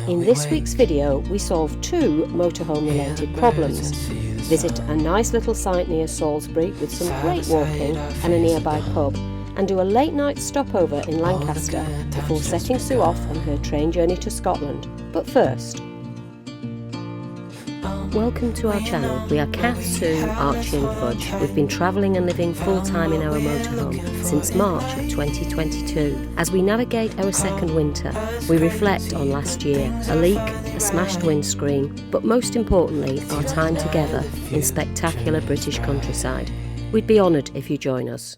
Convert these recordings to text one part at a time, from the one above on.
In this week's video, we solve two motorhome related problems. Visit a nice little site near Salisbury with some great walking and a nearby pub, and do a late night stopover in Lancaster before setting Sue off on her train journey to Scotland. But first, welcome to our channel. We are Kath, Sue, Archie and Fudge. We've been travelling and living full-time in our motorhome since March of 2022. As we navigate our second winter, we reflect on last year, a leak, a smashed windscreen, but most importantly, our time together in spectacular British countryside. We'd be honoured if you join us.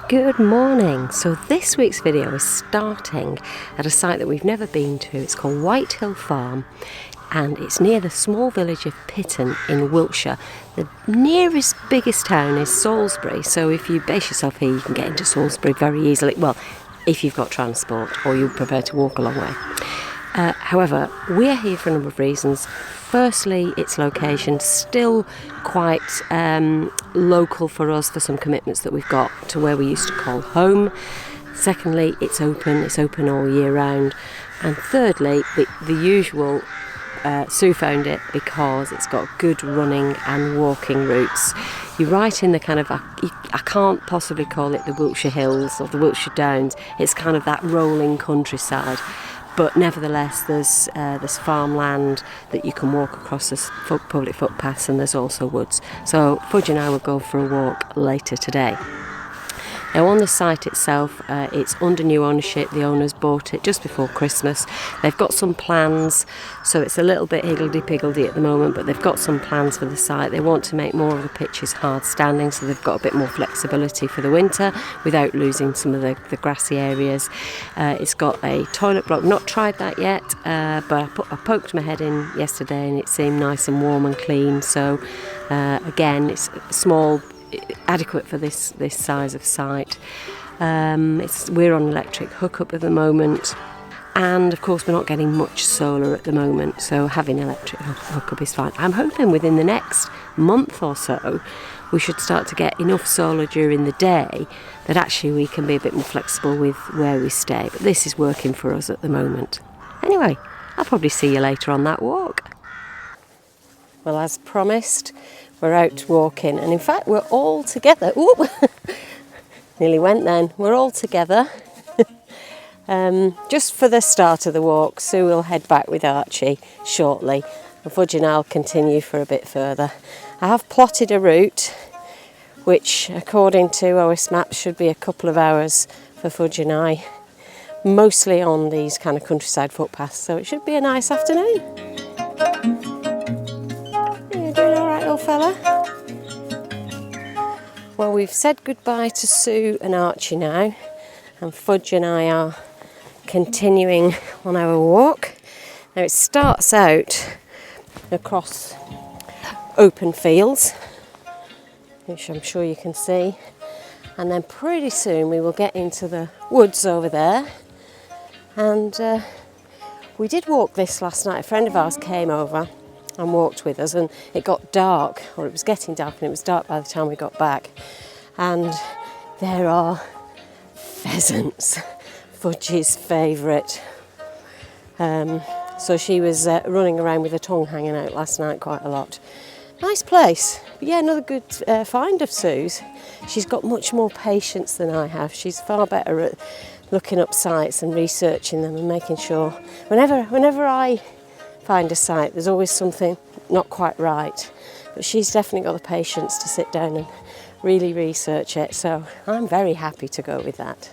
Good morning. So this week's video is starting at a site that we've never been to. It's called Whitehill Farm, and it's near the small village of Pitton in Wiltshire. The nearest biggest town is Salisbury, so if you base yourself here you can get into Salisbury very easily, well, if you've got transport or you prefer to walk a long way. However, we're here for a number of reasons. Firstly, its location, still quite local for us for some commitments that we've got to where we used to call home. Secondly, it's open all year round. And thirdly, the usual, Sue found it because it's got good running and walking routes. You're right in the kind of, I can't possibly call it the Wiltshire Hills or the Wiltshire Downs. It's kind of that rolling countryside. But nevertheless, there's farmland that you can walk across as public footpaths, and there's also woods. So Fudge and I will go for a walk later today. Now on the site itself, it's under new ownership. The owners bought it just before Christmas. They've got some plans, so it's a little bit higgledy-piggledy at the moment, but they've got some plans for the site. They want to make more of the pitches hard standing, so they've got a bit more flexibility for the winter without losing some of the grassy areas. It's got a toilet block. Not tried that yet, but I poked my head in yesterday and it seemed nice and warm and clean. So again, it's small, adequate for this size of site. We're on electric hookup at the moment, and of course we're not getting much solar at the moment, so having electric hookup is fine. I'm hoping within the next month or so we should start to get enough solar during the day that actually we can be a bit more flexible with where we stay, but this is working for us at the moment. Anyway, I'll probably see you later on that walk. Well, as promised, we're out walking, and in fact we're all together. Ooh, nearly went then. We're all together just for the start of the walk. Sue will head back with Archie shortly, and Fudge and I'll continue for a bit further. I have plotted a route which, according to OS Maps, should be a couple of hours for Fudge and I, mostly on these kind of countryside footpaths, so it should be a nice afternoon. Fella. Well, we've said goodbye to Sue and Archie now, and Fudge and I are continuing on our walk. Now it starts out across open fields, which I'm sure you can see, and then pretty soon we will get into the woods over there. And we did walk this last night. A friend of ours came over and walked with us, and it got dark, or it was getting dark, and it was dark by the time we got back. And there are pheasants, Fudge's favourite. So she was running around with her tongue hanging out last night quite a lot. Nice place. But yeah, another good find of Sue's. She's got much more patience than I have. She's far better at looking up sites and researching them and making sure. Whenever I find a site, there's always something not quite right, but she's definitely got the patience to sit down and really research it, so I'm very happy to go with that.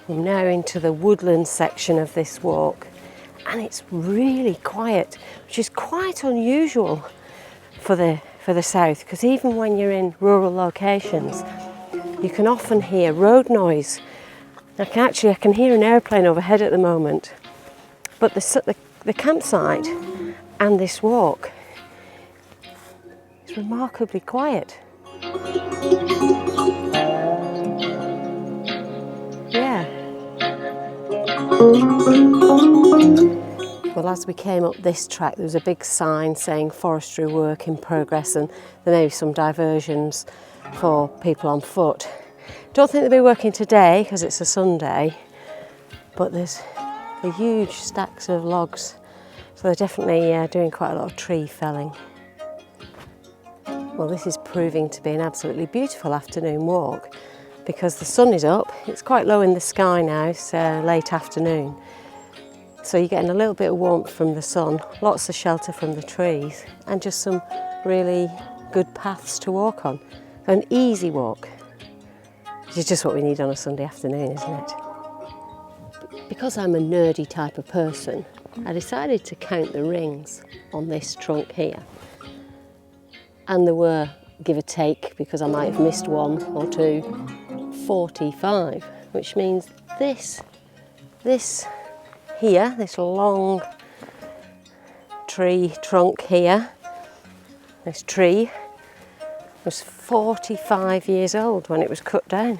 I'm now into the woodland section of this walk, and it's really quiet, which is quite unusual for the south, because even when you're in rural locations you can often hear road noise. I can hear an airplane overhead at the moment, but the campsite and this walk is remarkably quiet. Yeah. Well, as we came up this track, there was a big sign saying forestry work in progress, and there may be some diversions for people on foot. Don't think they'll be working today because it's a Sunday, but there's the huge stacks of logs, so they're definitely doing quite a lot of tree felling. Well, this is proving to be an absolutely beautiful afternoon walk because the sun is up. It's quite low in the sky now, it's late afternoon. So you're getting a little bit of warmth from the sun, lots of shelter from the trees, and just some really good paths to walk on. An easy walk, which is just what we need on a Sunday afternoon, isn't it? Because I'm a nerdy type of person, I decided to count the rings on this trunk here. And there were, give or take, because I might have missed one or two, 45, which means this here, this long tree trunk here, this tree was 45 years old when it was cut down.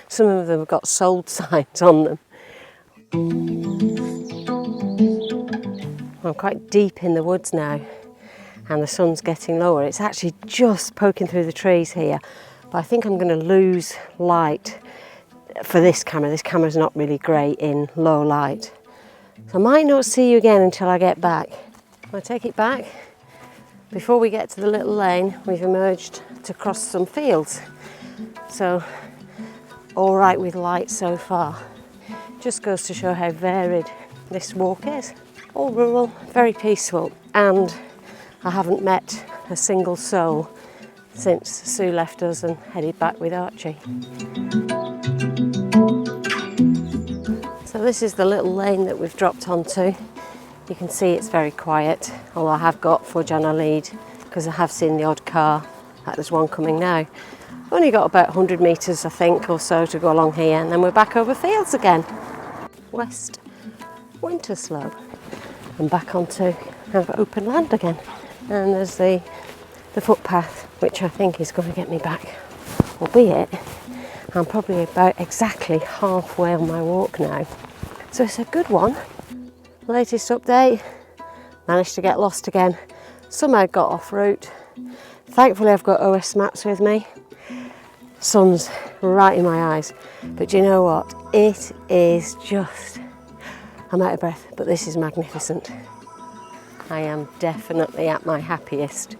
Some of them have got sold signs on them. I'm quite deep in the woods now and the sun's getting lower. It's actually just poking through the trees here, but I think I'm going to lose light for this camera. This camera's not really great in low light. So I might not see you again until I get back. I'll take it back. Before we get to the little lane, we've emerged to cross some fields. So, all right with light so far. Just goes to show how varied this walk is. All rural, very peaceful, and I haven't met a single soul since Sue left us and headed back with Archie. So this is the little lane that we've dropped onto. You can see it's very quiet, although I have got Fudge on a lead because I have seen the odd car. There's one coming now. Only got about 100 metres, I think, or so to go along here, and then we're back over fields again. West Winter Slope. And back onto kind of open land again. And there's the footpath, which I think is going to get me back. Albeit, I'm probably about exactly halfway on my walk now. So it's a good one. Latest update, managed to get lost again. Somehow got off route. Thankfully I've got OS maps with me. Sun's right in my eyes. But do you know what? It is just... I'm out of breath, but this is magnificent. I am definitely at my happiest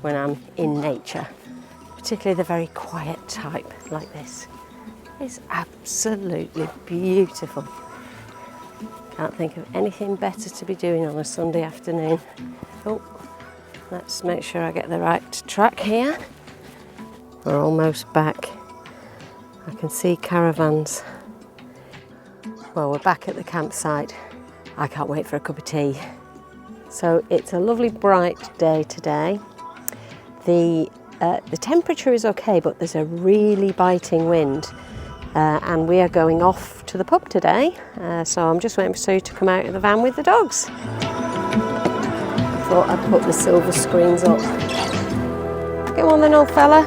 when I'm in nature, particularly the very quiet type like this. It's absolutely beautiful. Can't think of anything better to be doing on a Sunday afternoon. Oh, let's make sure I get the right track here. We're almost back. I can see caravans. Well, we're back at the campsite. I can't wait for a cup of tea. So it's a lovely bright day today. The temperature is okay, but there's a really biting wind. And we are going off to the pub today. So I'm just waiting for Sue to come out of the van with the dogs. Thought I'd put the silver screens up. Go on then, old fella.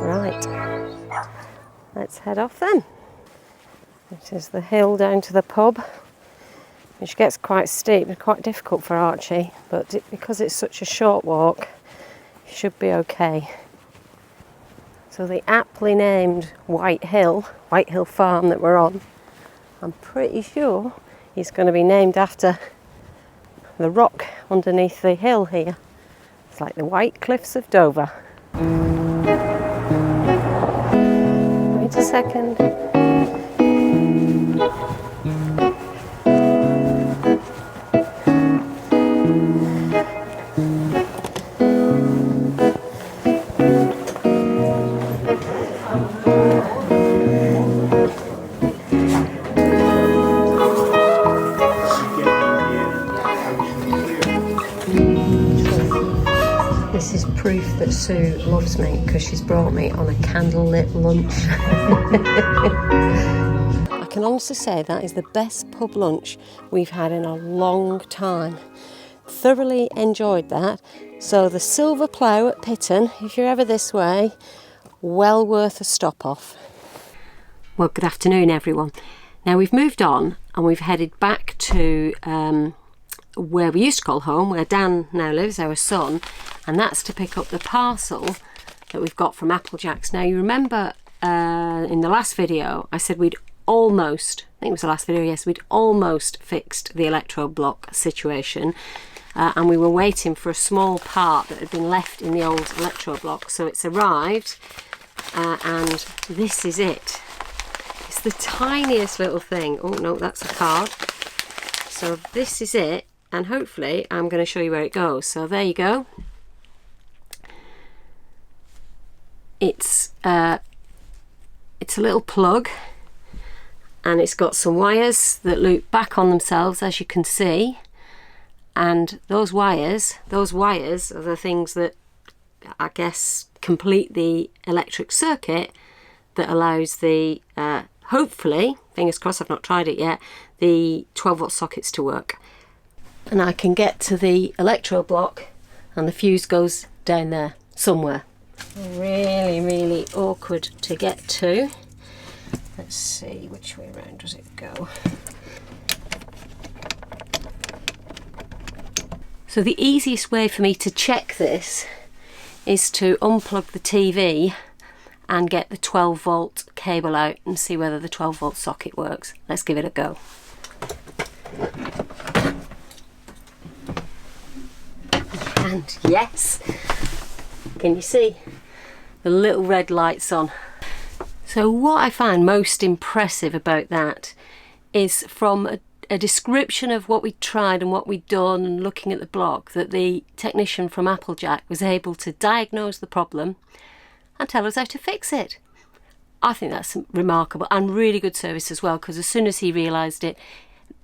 Right, let's head off then. This is the hill down to the pub, which gets quite steep and quite difficult for Archie, but because it's such a short walk, it should be okay. So the aptly named White Hill Farm that we're on, I'm pretty sure is going to be named after the rock underneath the hill here. It's like the White Cliffs of Dover. Wait a second. This is proof that Sue loves me because she's brought me on a candlelit lunch. I can honestly say that is the best pub lunch we've had in a long time. Thoroughly enjoyed that. So the Silver Plough at Pitton, if you're ever this way, well worth a stop off. Well, good afternoon everyone. Now we've moved on and we've headed back to where we used to call home, where Dan now lives, our son, and that's to pick up the parcel that we've got from Applejacks. Now you remember in the last video I said we'd almost, I think it was the last video, yes, we'd almost fixed the electro-block situation, and we were waiting for a small part that had been left in the old electro-block. So it's arrived, and this is it. It's the tiniest little thing. Oh no, that's a card. So this is it, and hopefully I'm going to show you where it goes. So there you go. It's a little plug, and it's got some wires that loop back on themselves, as you can see. And those wires are the things that I guess complete the electric circuit that allows the hopefully, fingers crossed, I've not tried it yet, the 12-volt sockets to work. And I can get to the electro block, and the fuse goes down there somewhere. Really, really awkward to get to. Let's see, which way around does it go? So the easiest way for me to check this is to unplug the TV and get the 12-volt cable out and see whether the 12-volt socket works. Let's give it a go. And yes, can you see the little red lights on? So what I find most impressive about that is from a description of what we tried and what we'd done and looking at the block, that the technician from Applejack was able to diagnose the problem and tell us how to fix it. I think that's remarkable and really good service as well, because as soon as he realised it,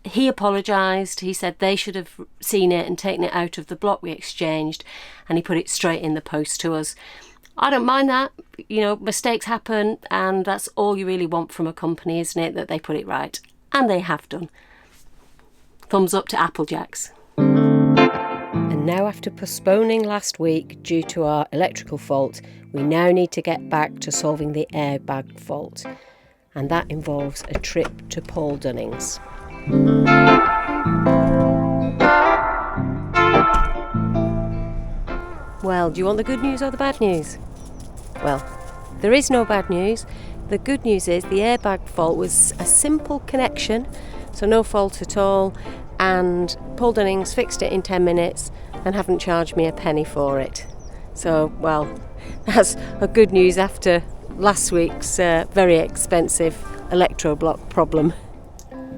he apologised. He said they should have seen it and taken it out of the block we exchanged, and he put it straight in the post to us. I don't mind that, you know, mistakes happen, and that's all you really want from a company, isn't it, that they put it right. And they have done. Thumbs up to Applejacks. And now, after postponing last week due to our electrical fault, we now need to get back to solving the airbag fault. And that involves a trip to Paul Dunning's. Well, do you want the good news or the bad news? Well, there is no bad news. The good news is the airbag fault was a simple connection, so no fault at all, and Paul Dunning's fixed it in 10 minutes and haven't charged me a penny for it. So, well, that's a good news after last week's very expensive electro-block problem.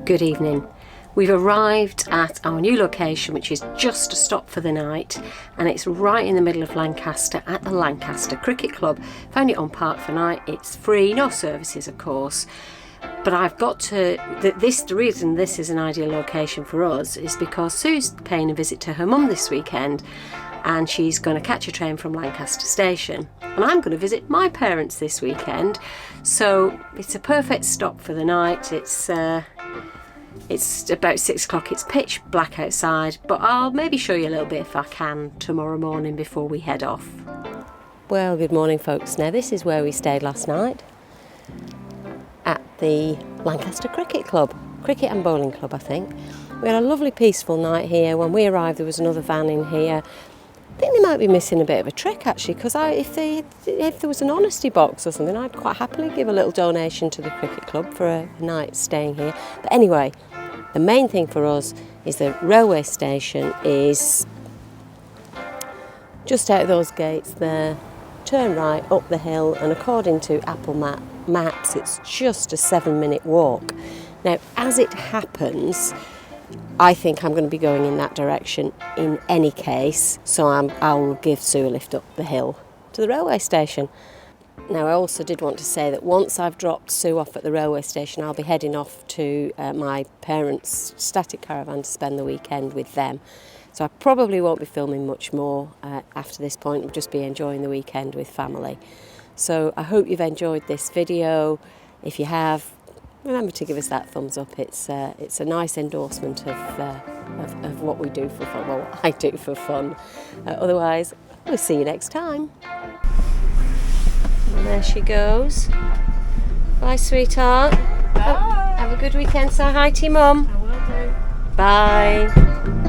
Good evening. We've arrived at our new location, which is just a stop for the night, and it's right in the middle of Lancaster at the Lancaster Cricket Club. Found it on Park for Night. It's free, no services of course, but I've got to, the reason this is an ideal location for us is because Sue's paying a visit to her mum this weekend, and she's going to catch a train from Lancaster Station, and I'm going to visit my parents this weekend, so it's a perfect stop for the night. It's about 6 o'clock, it's pitch black outside, but I'll maybe show you a little bit if I can tomorrow morning before we head off. Well, good morning folks. Now this is where we stayed last night, at the Lancaster Cricket Club, Cricket and Bowling Club I think. We had a lovely peaceful night here. When we arrived there was another van in here. I think they might be missing a bit of a trick actually, because if there was an honesty box or something, I'd quite happily give a little donation to the cricket club for a night staying here. But anyway, the main thing for us is the railway station is just out of those gates there. Turn right up the hill, and according to Apple Maps it's just a 7-minute walk. Now as it happens, I think I'm going to be going in that direction in any case, so I'll give Sue a lift up the hill to the railway station. Now I also did want to say that once I've dropped Sue off at the railway station, I'll be heading off to my parents' static caravan to spend the weekend with them. So I probably won't be filming much more after this point. We'll just be enjoying the weekend with family. So I hope you've enjoyed this video. If you have, remember to give us that thumbs up. It's a nice endorsement of what we do for fun, well, what I do for fun. Otherwise, we'll see you next time. And there she goes. Bye, sweetheart. Bye. Have Have a good weekend. Say hi to your mum. I will do. Bye.